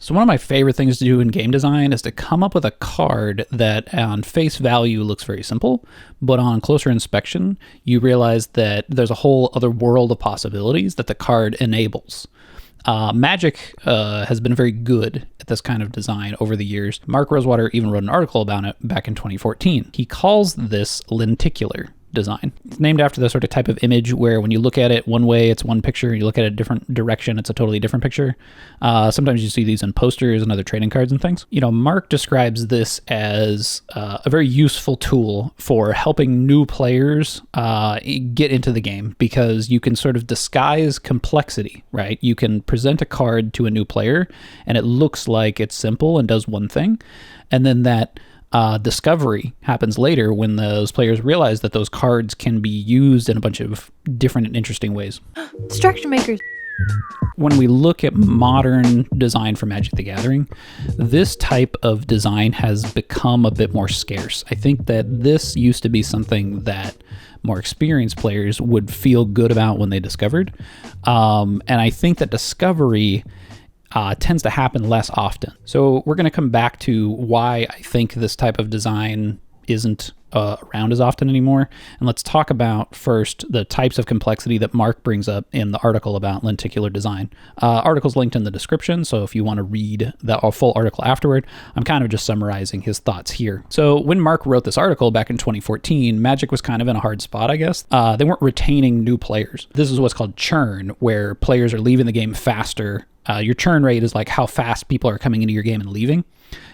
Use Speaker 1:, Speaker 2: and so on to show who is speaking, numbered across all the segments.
Speaker 1: So one of my favorite things to do in game design is to come up with a card that on face value looks very simple, but on closer inspection, you realize that there's a whole other world of possibilities that the card enables. Magic has been very good at this kind of design over the years. Mark Rosewater even wrote an article about it back in 2014. He calls this lenticular design. It's named after the sort of type of image where when you look at it one way, it's one picture, and you look at it a different direction, it's a totally different picture. Sometimes you see these in posters and other trading cards and things. You know, Mark describes this as a very useful tool for helping new players get into the game, because you can sort of disguise complexity, right? You can present a card to a new player and it looks like it's simple and does one thing, and then that discovery happens later when those players realize that those cards can be used in a bunch of different and interesting ways.
Speaker 2: Distraction makers.
Speaker 1: When we look at modern design for Magic the Gathering, this type of design has become a bit more scarce. I think that this used to be something that more experienced players would feel good about when they discovered. And I think that discovery tends to happen less often. So we're going to come back to why I think this type of design isn't around as often anymore. And let's talk about first the types of complexity that Mark brings up in the article about lenticular design. Article's linked in the description, so if you want to read the full article afterward, I'm kind of just summarizing his thoughts here. So when Mark wrote this article back in 2014, Magic was kind of in a hard spot, I guess. They weren't retaining new players. This is what's called churn, where players are leaving the game faster. Your churn rate is like how fast people are coming into your game and leaving.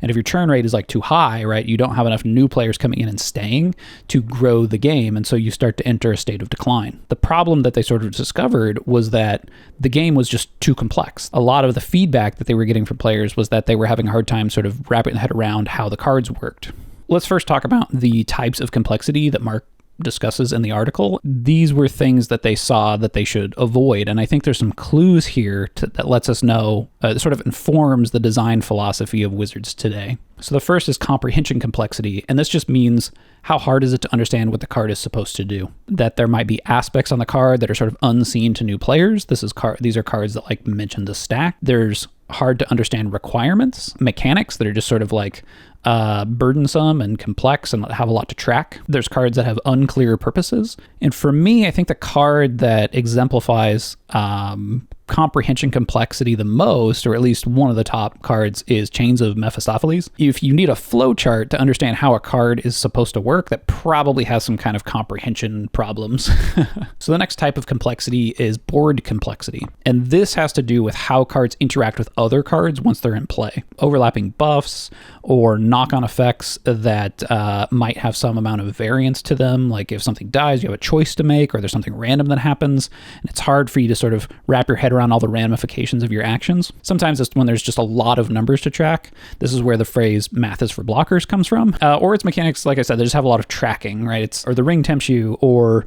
Speaker 1: And if your churn rate is like too high, right, you don't have enough new players coming in and staying to grow the game. And so you start to enter a state of decline. The problem that they sort of discovered was that the game was just too complex. A lot of the feedback that they were getting from players was that they were having a hard time sort of wrapping their head around how the cards worked. Let's first talk about the types of complexity that Mark discusses in the article. These were things that they saw that they should avoid, and I think there's some clues here that lets us know, sort of informs the design philosophy of Wizards today. So the first is comprehension complexity, and this just means how hard is it to understand what the card is supposed to do. That there might be aspects on the card that are sort of unseen to new players. These are cards that like mention the stack. There's hard to understand requirements, mechanics that are just sort of like burdensome and complex and have a lot to track. There's cards that have unclear purposes. And for me, I think the card that exemplifies comprehension complexity the most, or at least one of the top cards, is Chains of Mephistopheles. If you need a flow chart to understand how a card is supposed to work, that probably has some kind of comprehension problems. So the next type of complexity is board complexity. And this has to do with how cards interact with other cards once they're in play. Overlapping buffs or knock-on effects that might have some amount of variance to them. Like if something dies, you have a choice to make, or there's something random that happens, and it's hard for you to sort of wrap your head around all the ramifications of your actions. Sometimes it's when there's just a lot of numbers to track. This is where the phrase math is for blockers comes from. Or it's mechanics, like I said, they just have a lot of tracking, right? Or the ring tempts you, or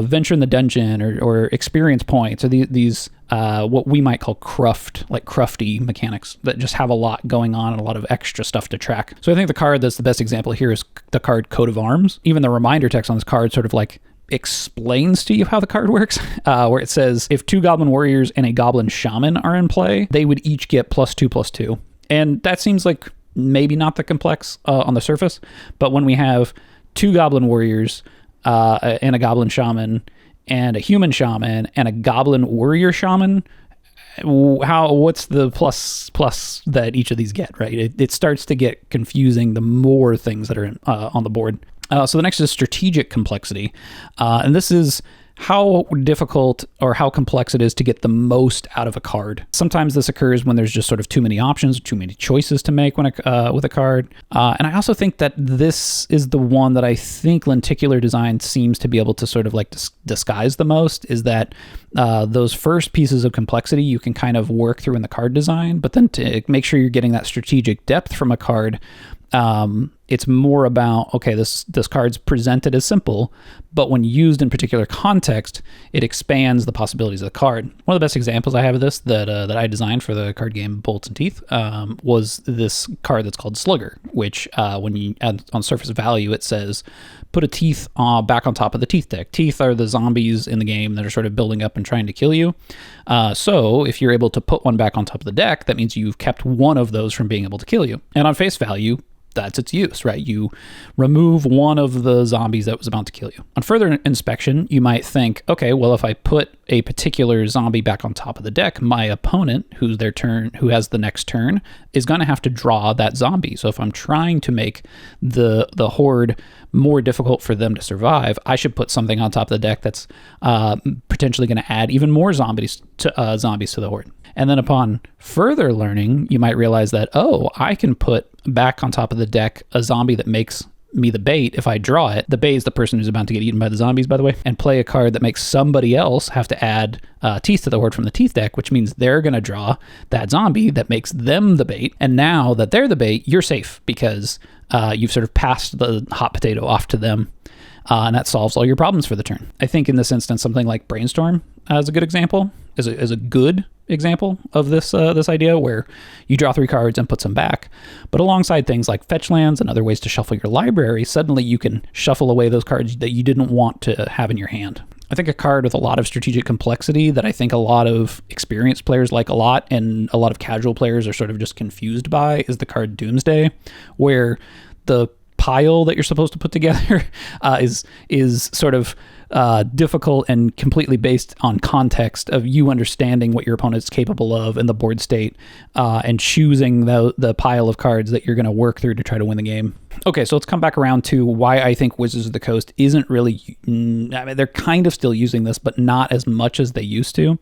Speaker 1: venture in the dungeon, or experience points, or these what we might call crufty mechanics that just have a lot going on and a lot of extra stuff to track. So I think the card that's the best example here is the card Coat of Arms. Even the reminder text on this card sort of like explains to you how the card works, where it says if 2 Goblin Warriors and a Goblin Shaman are in play, they would each get +2/+2. And that seems like maybe not that complex on the surface, but when we have 2 Goblin Warriors and a Goblin Shaman and a Human Shaman and a Goblin Warrior Shaman, what's the plus that each of these get, right? It starts to get confusing the more things that are on the board. So the next is strategic complexity. And this is how difficult or how complex it is to get the most out of a card. Sometimes this occurs when there's just sort of too many options, too many choices to make with a card. And I also think that this is the one that I think lenticular design seems to be able to sort of like disguise the most, is that those first pieces of complexity you can kind of work through in the card design, but then to make sure you're getting that strategic depth from a card, It's more about, okay, this card's presented as simple, but when used in particular context, it expands the possibilities of the card. One of the best examples I have of this that I designed for the card game Bolts and Teeth was this card that's called Slugger, which when you add on surface value, it says put a teeth back on top of the teeth deck. Teeth are the zombies in the game that are sort of building up and trying to kill you. So if you're able to put one back on top of the deck, that means you've kept one of those from being able to kill you. And on face value, that's its use, right? You remove one of the zombies that was about to kill you. On further inspection, you might think, okay, well, if I put a particular zombie back on top of the deck, my opponent, who has the next turn, is going to have to draw that zombie. So if I'm trying to make the horde more difficult for them to survive, I should put something on top of the deck that's potentially going to add even more zombies to the horde. And then upon further learning, you might realize that, oh, I can put back on top of the deck a zombie that makes me the bait if I draw it. The bait is the person who's about to get eaten by the zombies, by the way, and play a card that makes somebody else have to add teeth to the horde from the teeth deck, which means they're going to draw that zombie that makes them the bait. And now that they're the bait, you're safe because you've sort of passed the hot potato off to them. And that solves all your problems for the turn. I think in this instance, something like Brainstorm is a good example, is a good example of this idea where you draw 3 cards and put some back. But alongside things like fetch lands and other ways to shuffle your library, suddenly you can shuffle away those cards that you didn't want to have in your hand. I think a card with a lot of strategic complexity that I think a lot of experienced players like a lot and a lot of casual players are sort of just confused by is the card Doomsday, where the pile that you're supposed to put together is sort of difficult and completely based on context of you understanding what your opponent's capable of in the board state and choosing the pile of cards that you're going to work through to try to win the game. Okay, so let's come back around to why I think Wizards of the Coast isn't really... I mean, they're kind of still using this, but not as much as they used to.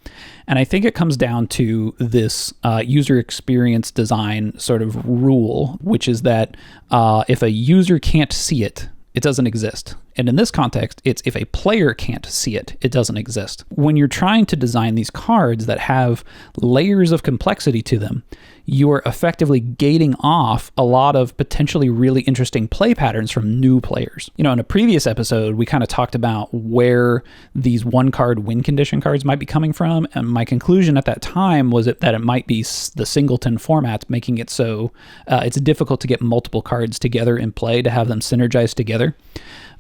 Speaker 1: And I think it comes down to this user experience design sort of rule, which is that if a user can't see it, it doesn't exist. And in this context, it's if a player can't see it, it doesn't exist. When you're trying to design these cards that have layers of complexity to them, you are effectively gating off a lot of potentially really interesting play patterns from new players. You know, in a previous episode, we kind of talked about where these one-card win condition cards might be coming from, and my conclusion at that time was that it might be the singleton format, making it so it's difficult to get multiple cards together in play to have them synergize together.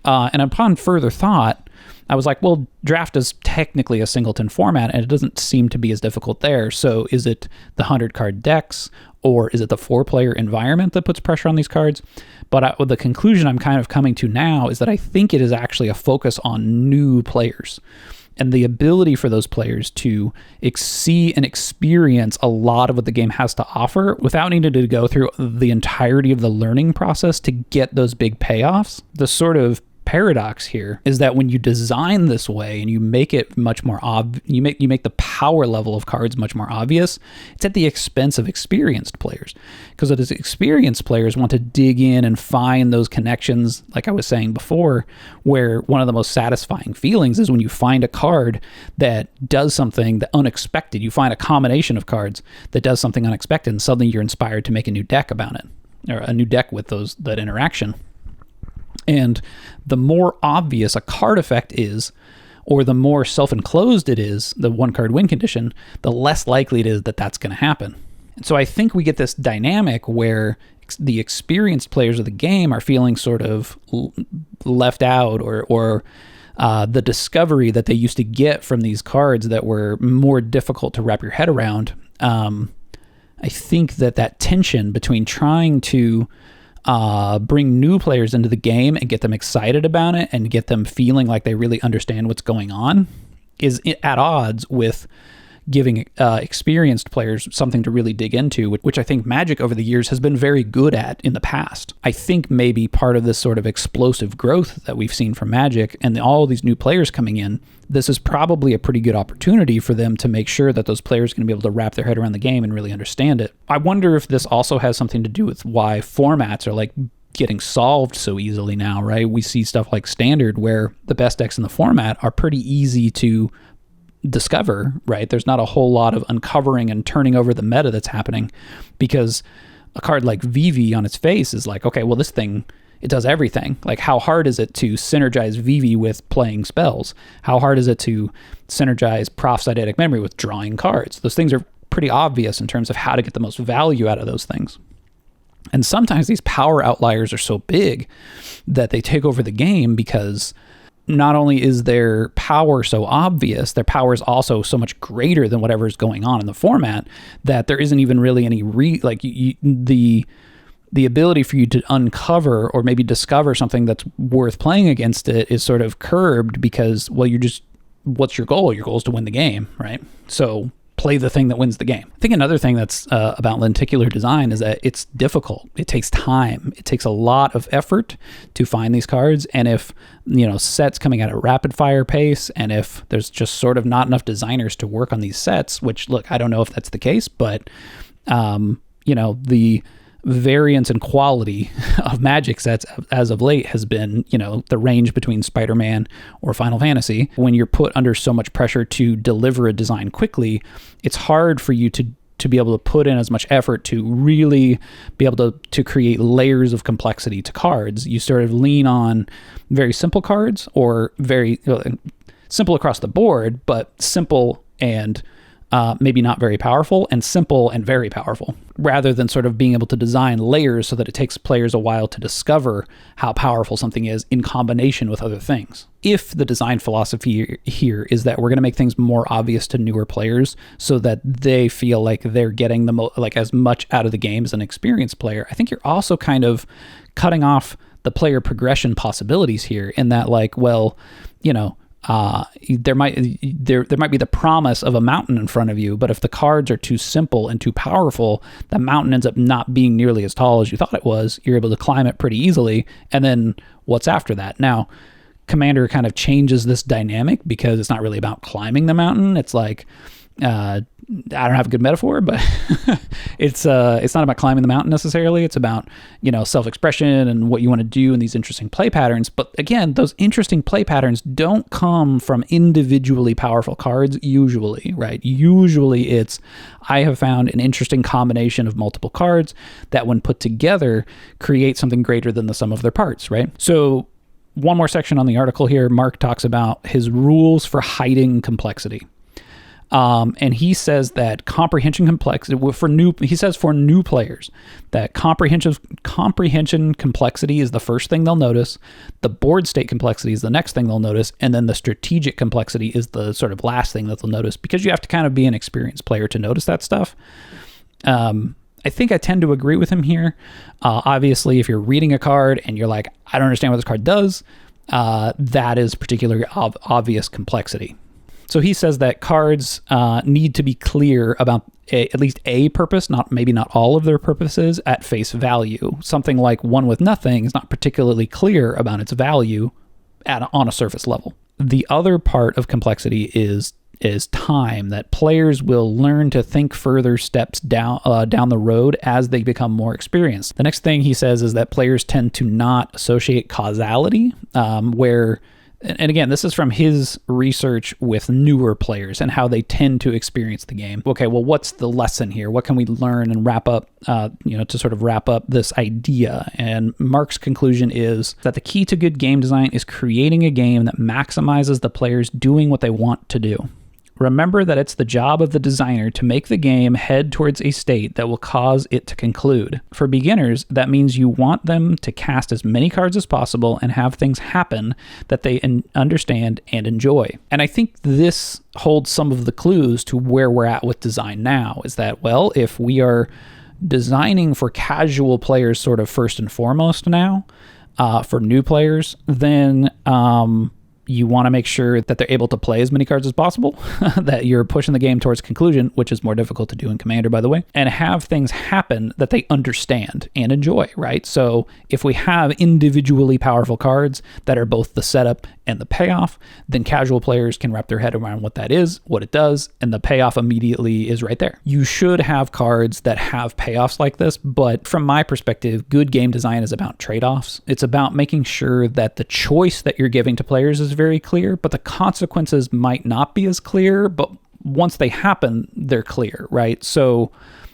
Speaker 1: And upon further thought, I was like, well, draft is technically a singleton format, and it doesn't seem to be as difficult there. So is it the 100-card decks, or is it the 4-player environment that puts pressure on these cards? But the conclusion I'm kind of coming to now is that I think it is actually a focus on new players and the ability for those players to see and experience a lot of what the game has to offer without needing to go through the entirety of the learning process to get those big payoffs. The sort of paradox here is that when you design this way and you make it much more you make the power level of cards much more obvious, it's at the expense of experienced players, because as experienced players want to dig in and find those connections, like I was saying before, where one of the most satisfying feelings is when you find a card that does something that unexpected. You find a combination of cards that does something unexpected, and suddenly you're inspired to make a new deck about it, or a new deck with that interaction. And the more obvious a card effect is, or the more self-enclosed it is, the one-card win condition, the less likely it is that that's going to happen. And so I think we get this dynamic where the experienced players of the game are feeling sort of left out, or the discovery that they used to get from these cards that were more difficult to wrap your head around. I think that tension between trying to bring new players into the game and get them excited about it and get them feeling like they really understand what's going on is at odds with giving experienced players something to really dig into, which I think Magic over the years has been very good at in the past. I think maybe part of this sort of explosive growth that we've seen from Magic and all these new players coming in, this is probably a pretty good opportunity for them to make sure that those players are going to be able to wrap their head around the game and really understand it. I wonder if this also has something to do with why formats are like getting solved so easily now, right? We see stuff like Standard where the best decks in the format are pretty easy to discover, right? There's not a whole lot of uncovering and turning over the meta that's happening, because a card like VV on its face is like, okay, well, this thing it does everything. Like, how hard is it to synergize Vivi with playing spells? How hard is it to synergize Proph's Eidetic Memory with drawing cards? Those things are pretty obvious in terms of how to get the most value out of those things. And sometimes these power outliers are so big that they take over the game, because not only is their power so obvious, their power is also so much greater than whatever is going on in the format that there isn't even really any the ability for you to uncover or maybe discover something that's worth playing against it is sort of curbed, because, well, what's your goal? Your goal is to win the game, right? So play the thing that wins the game. I think another thing that's about lenticular design is that it's difficult. It takes time. It takes a lot of effort to find these cards. And if, sets coming at a rapid fire pace, and if there's just sort of not enough designers to work on these sets, which, look, I don't know if that's the case, but, the variance and quality of Magic sets as of late has been, the range between Spider-Man or Final Fantasy. When you're put under so much pressure to deliver a design quickly, it's hard for you to be able to put in as much effort to really be able to create layers of complexity to cards. You sort of lean on very simple cards, or very simple across the board, but simple and maybe not very powerful, and simple and very powerful, rather than sort of being able to design layers so that it takes players a while to discover how powerful something is in combination with other things. If the design philosophy here is that we're going to make things more obvious to newer players so that they feel like they're getting as much out of the game as an experienced player, I think you're also kind of cutting off the player progression possibilities here, in that, there might be the promise of a mountain in front of you, but if the cards are too simple and too powerful, the mountain ends up not being nearly as tall as you thought it was. You're able to climb it pretty easily, and then what's after that? Now, Commander kind of changes this dynamic, because it's not really about climbing the mountain. It's like, I don't have a good metaphor, but it's not about climbing the mountain necessarily. It's about, self-expression and what you want to do in these interesting play patterns. But again, those interesting play patterns don't come from individually powerful cards usually, right? Usually it's, I have found an interesting combination of multiple cards that, when put together, create something greater than the sum of their parts, right? So one more section on the article here, Mark talks about his rules for hiding complexity. And he says that comprehension complexity for new players, that comprehension complexity is the first thing they'll notice. The board state complexity is the next thing they'll notice. And then the strategic complexity is the sort of last thing that they'll notice, because you have to kind of be an experienced player to notice that stuff. I think I tend to agree with him here. Obviously, if you're reading a card and you're like, I don't understand what this card does, that is particularly obvious complexity. So he says that cards need to be clear about at least a purpose, maybe not all of their purposes, at face value. Something like One with Nothing is not particularly clear about its value on a surface level. The other part of complexity is time, that players will learn to think further steps down the road as they become more experienced. The next thing he says is that players tend to not associate causality, and again, this is from his research with newer players and how they tend to experience the game. Okay, well, what's the lesson here? What can we learn and wrap up, to sort of wrap up this idea? And Mark's conclusion is that the key to good game design is creating a game that maximizes the players doing what they want to do. Remember that it's the job of the designer to make the game head towards a state that will cause it to conclude. For beginners, that means you want them to cast as many cards as possible and have things happen that they understand and enjoy. And I think this holds some of the clues to where we're at with design now, is that, well, if we are designing for casual players sort of first and foremost now, for new players, then you want to make sure that they're able to play as many cards as possible, that you're pushing the game towards conclusion, which is more difficult to do in Commander, by the way, and have things happen that they understand and enjoy, right? So if we have individually powerful cards that are both the setup and the payoff, then casual players can wrap their head around what that is, what it does, and the payoff immediately is right there. You should have cards that have payoffs like this, but from my perspective, good game design is about trade-offs. It's about making sure that the choice that you're giving to players is very clear, but the consequences might not be as clear, but once they happen, they're clear, right? So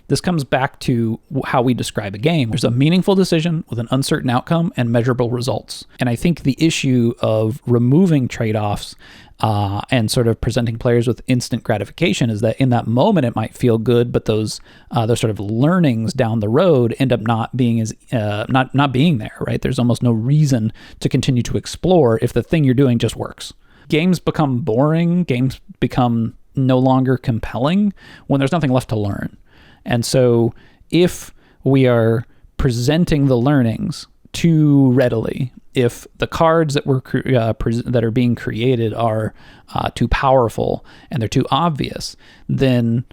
Speaker 1: This comes back to how we describe a game. There's a meaningful decision with an uncertain outcome and measurable results. And I think the issue of removing trade-offs and sort of presenting players with instant gratification is that in that moment it might feel good, but those sort of learnings down the road end up not being not being there, right? There's almost no reason to continue to explore if the thing you're doing just works. Games become boring. Games become no longer compelling when there's nothing left to learn. And so if we are presenting the learnings too readily, if the cards that that are being created are too powerful and they're too obvious, then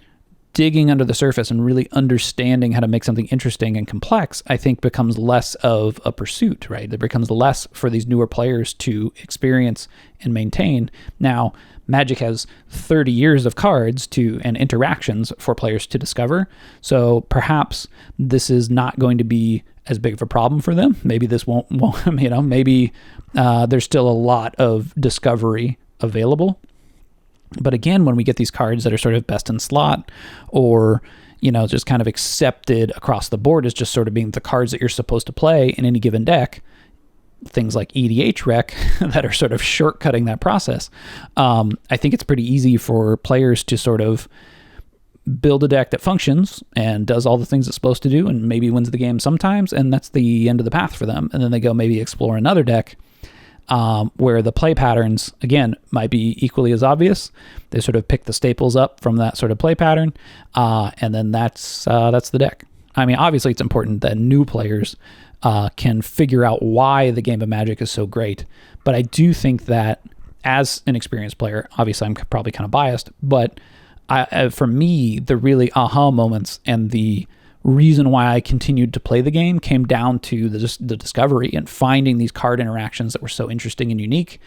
Speaker 1: digging under the surface and really understanding how to make something interesting and complex, I think becomes less of a pursuit, right? It becomes less for these newer players to experience and maintain. Now, Magic has 30 years of cards and interactions for players to discover. So perhaps this is not going to be as big of a problem for them. Maybe this won't maybe there's still a lot of discovery available. But again, when we get these cards that are sort of best in slot or, just kind of accepted across the board as just sort of being the cards that you're supposed to play in any given deck, things like EDH Rec that are sort of shortcutting that process, I think it's pretty easy for players to sort of build a deck that functions and does all the things it's supposed to do and maybe wins the game sometimes, and that's the end of the path for them. And then they go maybe explore another deck where the play patterns, again, might be equally as obvious. They sort of pick the staples up from that sort of play pattern, and then that's the deck. I mean, obviously it's important that new players can figure out why the game of Magic is so great. But I do think that as an experienced player, obviously I'm probably kind of biased, but for me, the really aha moments and the reason why I continued to play the game came down to the discovery and finding these card interactions that were so interesting and unique,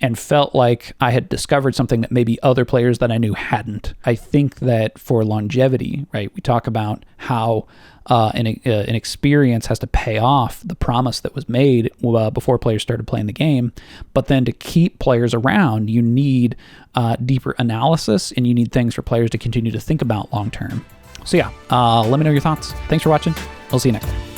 Speaker 1: and felt like I had discovered something that maybe other players that I knew hadn't. I think that for longevity, right, we talk about how an experience has to pay off the promise that was made before players started playing the game. But then to keep players around, you need deeper analysis and you need things for players to continue to think about long term. So yeah, let me know your thoughts. Thanks for watching. I'll see you next time.